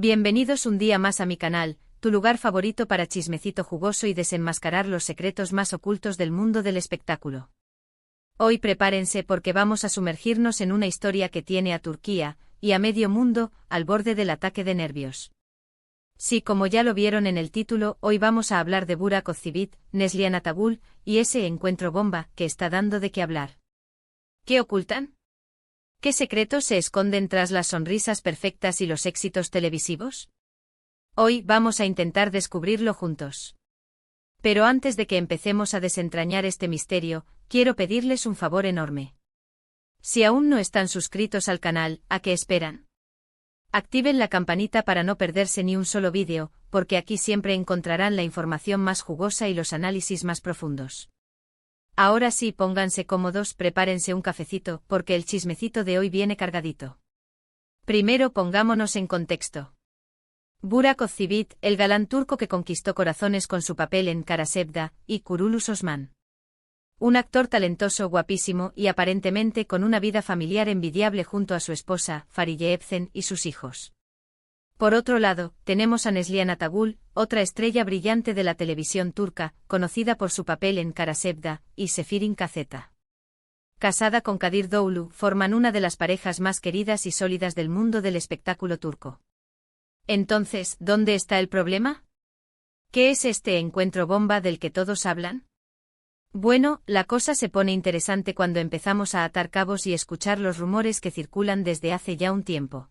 Bienvenidos un día más a mi canal, tu lugar favorito para chismecito jugoso y desenmascarar los secretos más ocultos del mundo del espectáculo. Hoy prepárense porque vamos a sumergirnos en una historia que tiene a Turquía, y a medio mundo, al borde del ataque de nervios. Sí, como ya lo vieron en el título, hoy vamos a hablar de Burak Özçivit, Neslihan Atagül, y ese encuentro bomba que está dando de qué hablar. ¿Qué ocultan? ¿Qué secretos se esconden tras las sonrisas perfectas y los éxitos televisivos? Hoy vamos a intentar descubrirlo juntos. Pero antes de que empecemos a desentrañar este misterio, quiero pedirles un favor enorme. Si aún no están suscritos al canal, ¿a qué esperan? Activen la campanita para no perderse ni un solo vídeo, porque aquí siempre encontrarán la información más jugosa y los análisis más profundos. Ahora sí, pónganse cómodos, prepárense un cafecito, porque el chismecito de hoy viene cargadito. Primero pongámonos en contexto. Burak Özçivit, el galán turco que conquistó corazones con su papel en Kara Sevda, y Kuruluş Osman. Un actor talentoso, guapísimo y aparentemente con una vida familiar envidiable junto a su esposa, Fariye Evcen, y sus hijos. Por otro lado, tenemos a Neslihan Atagül, otra estrella brillante de la televisión turca, conocida por su papel en Kara Sevda y Sefirin Kazeta. Casada con Kadir Doğulu, forman una de las parejas más queridas y sólidas del mundo del espectáculo turco. Entonces, ¿dónde está el problema? ¿Qué es este encuentro bomba del que todos hablan? Bueno, la cosa se pone interesante cuando empezamos a atar cabos y escuchar los rumores que circulan desde hace ya un tiempo.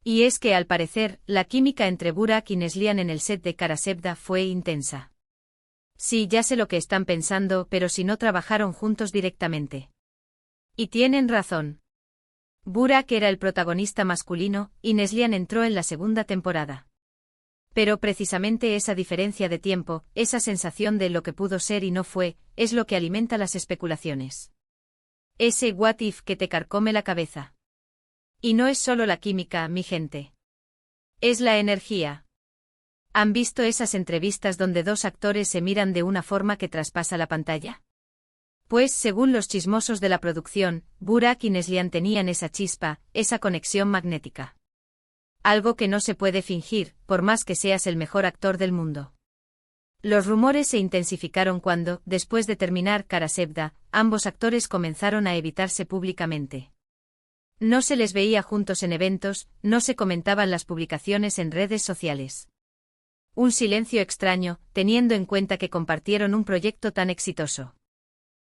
Y es que al parecer, la química entre Burak y Neslihan en el set de Kara Sevda fue intensa. Sí, ya sé lo que están pensando, pero si no trabajaron juntos directamente. Y tienen razón. Burak era el protagonista masculino, y Neslihan entró en la segunda temporada. Pero precisamente esa diferencia de tiempo, esa sensación de lo que pudo ser y no fue, es lo que alimenta las especulaciones. Ese what if que te carcome la cabeza. Y no es solo la química, mi gente. Es la energía. ¿Han visto esas entrevistas donde dos actores se miran de una forma que traspasa la pantalla? Pues, según los chismosos de la producción, Burak y Neslihan tenían esa chispa, esa conexión magnética. Algo que no se puede fingir, por más que seas el mejor actor del mundo. Los rumores se intensificaron cuando, después de terminar Kara Sevda, ambos actores comenzaron a evitarse públicamente. No se les veía juntos en eventos, no se comentaban las publicaciones en redes sociales. Un silencio extraño, teniendo en cuenta que compartieron un proyecto tan exitoso.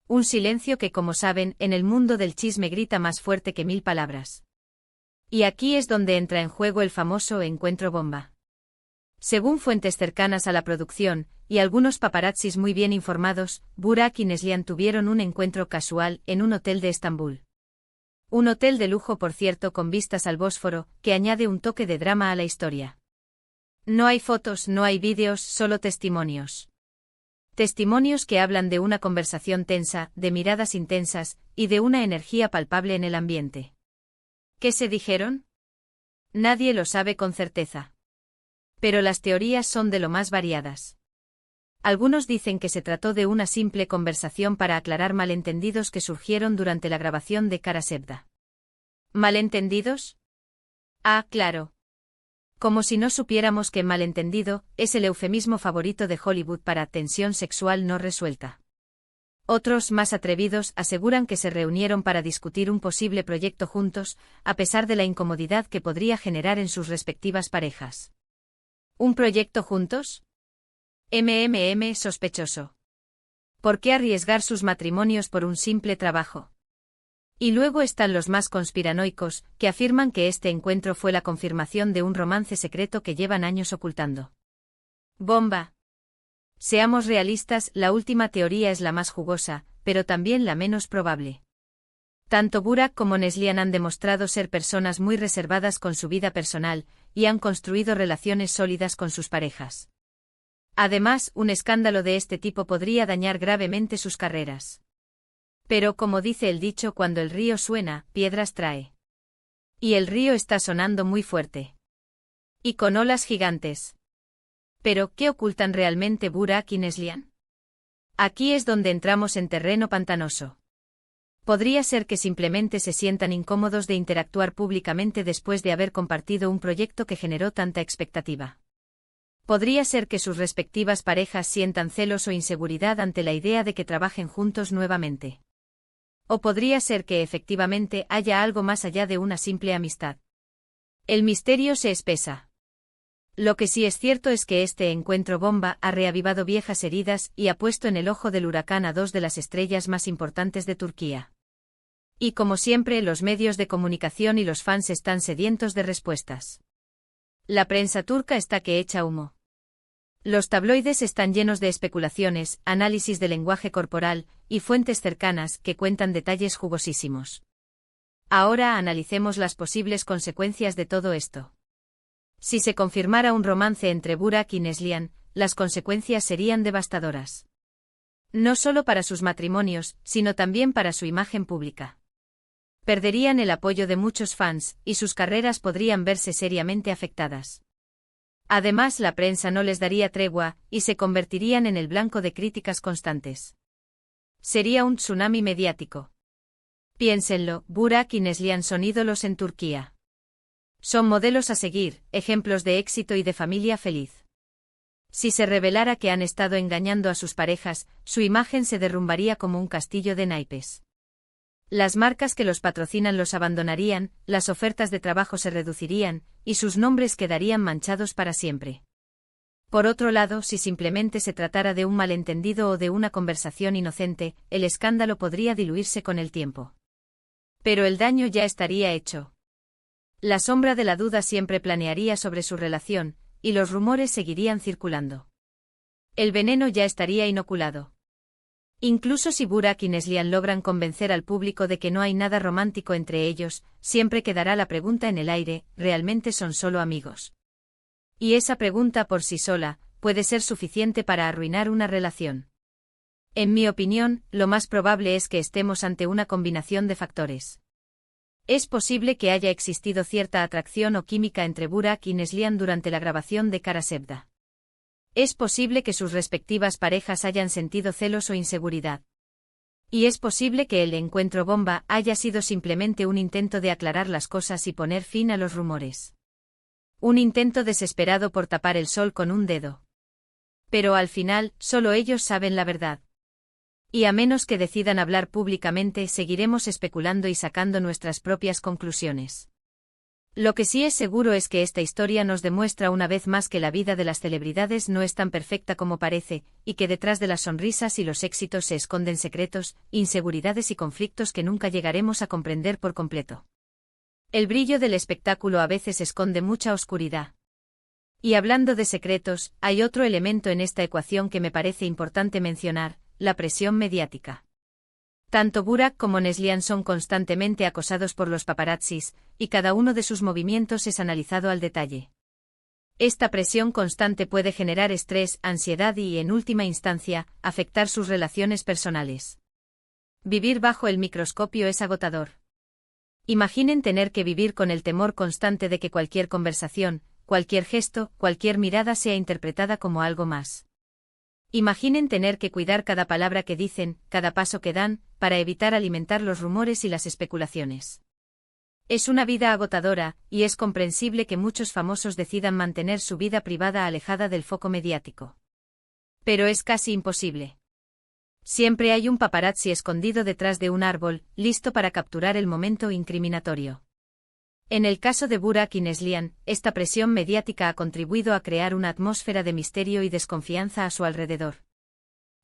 Un silencio que, como saben, en el mundo del chisme grita más fuerte que 1000 palabras. Y aquí es donde entra en juego el famoso encuentro bomba. Según fuentes cercanas a la producción, y algunos paparazzis muy bien informados, Burak y Neslihan tuvieron un encuentro casual en un hotel de Estambul. Un hotel de lujo, por cierto, con vistas al Bósforo, que añade un toque de drama a la historia. No hay fotos, no hay vídeos, solo testimonios. Testimonios que hablan de una conversación tensa, de miradas intensas, y de una energía palpable en el ambiente. ¿Qué se dijeron? Nadie lo sabe con certeza. Pero las teorías son de lo más variadas. Algunos dicen que se trató de una simple conversación para aclarar malentendidos que surgieron durante la grabación de Kara Sevda. ¿Malentendidos? Ah, claro. Como si no supiéramos que malentendido es el eufemismo favorito de Hollywood para tensión sexual no resuelta. Otros, más atrevidos, aseguran que se reunieron para discutir un posible proyecto juntos, a pesar de la incomodidad que podría generar en sus respectivas parejas. ¿Un proyecto juntos? Sospechoso. ¿Por qué arriesgar sus matrimonios por un simple trabajo? Y luego están los más conspiranoicos, que afirman que este encuentro fue la confirmación de un romance secreto que llevan años ocultando. Bomba. Seamos realistas, la última teoría es la más jugosa, pero también la menos probable. Tanto Burak como Neslihan han demostrado ser personas muy reservadas con su vida personal, y han construido relaciones sólidas con sus parejas. Además, un escándalo de este tipo podría dañar gravemente sus carreras. Pero como dice el dicho, cuando el río suena, piedras trae. Y el río está sonando muy fuerte. Y con olas gigantes. Pero, ¿qué ocultan realmente Burak y Neslihan? Aquí es donde entramos en terreno pantanoso. Podría ser que simplemente se sientan incómodos de interactuar públicamente después de haber compartido un proyecto que generó tanta expectativa. Podría ser que sus respectivas parejas sientan celos o inseguridad ante la idea de que trabajen juntos nuevamente. O podría ser que efectivamente haya algo más allá de una simple amistad. El misterio se espesa. Lo que sí es cierto es que este encuentro bomba ha reavivado viejas heridas y ha puesto en el ojo del huracán a dos de las estrellas más importantes de Turquía. Y como siempre, los medios de comunicación y los fans están sedientos de respuestas. La prensa turca está que echa humo. Los tabloides están llenos de especulaciones, análisis de lenguaje corporal y fuentes cercanas que cuentan detalles jugosísimos. Ahora analicemos las posibles consecuencias de todo esto. Si se confirmara un romance entre Burak y Neslihan, las consecuencias serían devastadoras. No solo para sus matrimonios, sino también para su imagen pública. Perderían el apoyo de muchos fans, y sus carreras podrían verse seriamente afectadas. Además, la prensa no les daría tregua, y se convertirían en el blanco de críticas constantes. Sería un tsunami mediático. Piénsenlo, Burak y Neslihan son ídolos en Turquía. Son modelos a seguir, ejemplos de éxito y de familia feliz. Si se revelara que han estado engañando a sus parejas, su imagen se derrumbaría como un castillo de naipes. Las marcas que los patrocinan los abandonarían, las ofertas de trabajo se reducirían, y sus nombres quedarían manchados para siempre. Por otro lado, si simplemente se tratara de un malentendido o de una conversación inocente, el escándalo podría diluirse con el tiempo. Pero el daño ya estaría hecho. La sombra de la duda siempre planearía sobre su relación, y los rumores seguirían circulando. El veneno ya estaría inoculado. Incluso si Burak y Neslihan logran convencer al público de que no hay nada romántico entre ellos, siempre quedará la pregunta en el aire: ¿realmente son solo amigos? Y esa pregunta por sí sola puede ser suficiente para arruinar una relación. En mi opinión, lo más probable es que estemos ante una combinación de factores. Es posible que haya existido cierta atracción o química entre Burak y Neslihan durante la grabación de Kara Sevda. Es posible que sus respectivas parejas hayan sentido celos o inseguridad. Y es posible que el encuentro bomba haya sido simplemente un intento de aclarar las cosas y poner fin a los rumores. Un intento desesperado por tapar el sol con un dedo. Pero al final, solo ellos saben la verdad. Y a menos que decidan hablar públicamente, seguiremos especulando y sacando nuestras propias conclusiones. Lo que sí es seguro es que esta historia nos demuestra una vez más que la vida de las celebridades no es tan perfecta como parece, y que detrás de las sonrisas y los éxitos se esconden secretos, inseguridades y conflictos que nunca llegaremos a comprender por completo. El brillo del espectáculo a veces esconde mucha oscuridad. Y hablando de secretos, hay otro elemento en esta ecuación que me parece importante mencionar: la presión mediática. Tanto Burak como Neslihan son constantemente acosados por los paparazzis, y cada uno de sus movimientos es analizado al detalle. Esta presión constante puede generar estrés, ansiedad y, en última instancia, afectar sus relaciones personales. Vivir bajo el microscopio es agotador. Imaginen tener que vivir con el temor constante de que cualquier conversación, cualquier gesto, cualquier mirada sea interpretada como algo más. Imaginen tener que cuidar cada palabra que dicen, cada paso que dan, para evitar alimentar los rumores y las especulaciones. Es una vida agotadora, y es comprensible que muchos famosos decidan mantener su vida privada alejada del foco mediático. Pero es casi imposible. Siempre hay un paparazzi escondido detrás de un árbol, listo para capturar el momento incriminatorio. En el caso de Burak y Neslihan, esta presión mediática ha contribuido a crear una atmósfera de misterio y desconfianza a su alrededor.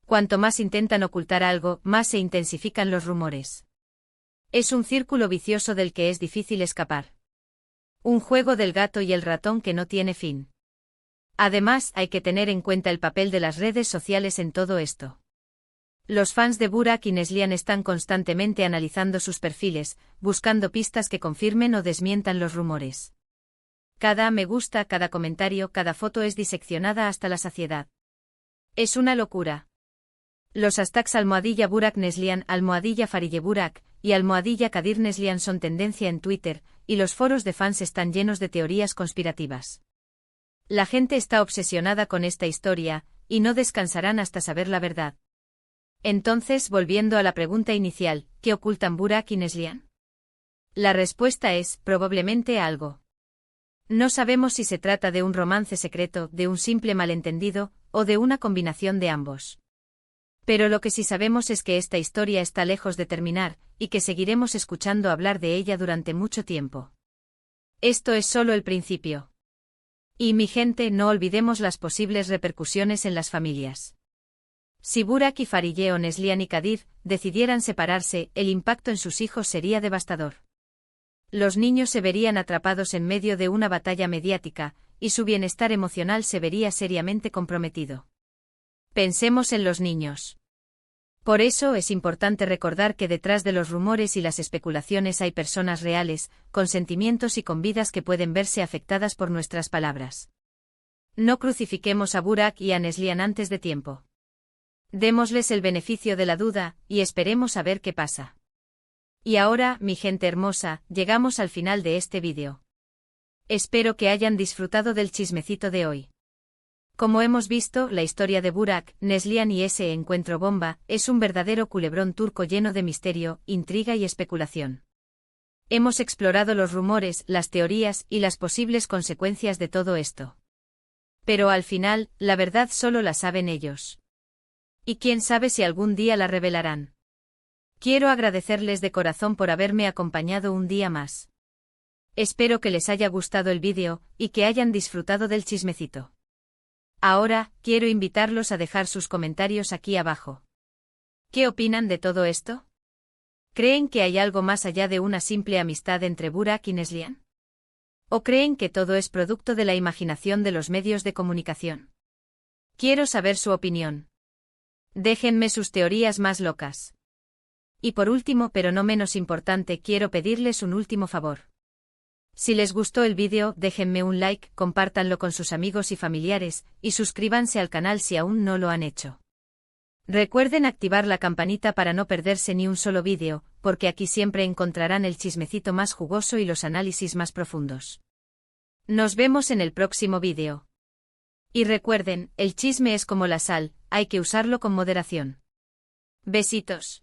Cuanto más intentan ocultar algo, más se intensifican los rumores. Es un círculo vicioso del que es difícil escapar. Un juego del gato y el ratón que no tiene fin. Además, hay que tener en cuenta el papel de las redes sociales en todo esto. Los fans de Burak y Neslihan están constantemente analizando sus perfiles, buscando pistas que confirmen o desmientan los rumores. Cada me gusta, cada comentario, cada foto es diseccionada hasta la saciedad. Es una locura. Los hashtags #Burak Neslihan, #Farije Burak y #Kadir Neslihan son tendencia en Twitter, y los foros de fans están llenos de teorías conspirativas. La gente está obsesionada con esta historia, y no descansarán hasta saber la verdad. Entonces, volviendo a la pregunta inicial, ¿qué ocultan Burak y Neslihan? La respuesta es, probablemente algo. No sabemos si se trata de un romance secreto, de un simple malentendido, o de una combinación de ambos. Pero lo que sí sabemos es que esta historia está lejos de terminar, y que seguiremos escuchando hablar de ella durante mucho tiempo. Esto es solo el principio. Y mi gente, no olvidemos las posibles repercusiones en las familias. Si Burak y Fariye o Neslihan y Kadir decidieran separarse, el impacto en sus hijos sería devastador. Los niños se verían atrapados en medio de una batalla mediática, y su bienestar emocional se vería seriamente comprometido. Pensemos en los niños. Por eso es importante recordar que detrás de los rumores y las especulaciones hay personas reales, con sentimientos y con vidas que pueden verse afectadas por nuestras palabras. No crucifiquemos a Burak y a Neslihan antes de tiempo. Démosles el beneficio de la duda, y esperemos a ver qué pasa. Y ahora, mi gente hermosa, llegamos al final de este vídeo. Espero que hayan disfrutado del chismecito de hoy. Como hemos visto, la historia de Burak, Neslihan y ese encuentro bomba, es un verdadero culebrón turco lleno de misterio, intriga y especulación. Hemos explorado los rumores, las teorías y las posibles consecuencias de todo esto. Pero al final, la verdad solo la saben ellos. Y quién sabe si algún día la revelarán. Quiero agradecerles de corazón por haberme acompañado un día más. Espero que les haya gustado el vídeo, y que hayan disfrutado del chismecito. Ahora, quiero invitarlos a dejar sus comentarios aquí abajo. ¿Qué opinan de todo esto? ¿Creen que hay algo más allá de una simple amistad entre Burak y Neslihan? ¿O creen que todo es producto de la imaginación de los medios de comunicación? Quiero saber su opinión. Déjenme sus teorías más locas. Y por último, pero no menos importante, quiero pedirles un último favor. Si les gustó el vídeo, déjenme un like, compártanlo con sus amigos y familiares, y suscríbanse al canal si aún no lo han hecho. Recuerden activar la campanita para no perderse ni un solo vídeo, porque aquí siempre encontrarán el chismecito más jugoso y los análisis más profundos. Nos vemos en el próximo vídeo. Y recuerden, el chisme es como la sal, hay que usarlo con moderación. Besitos.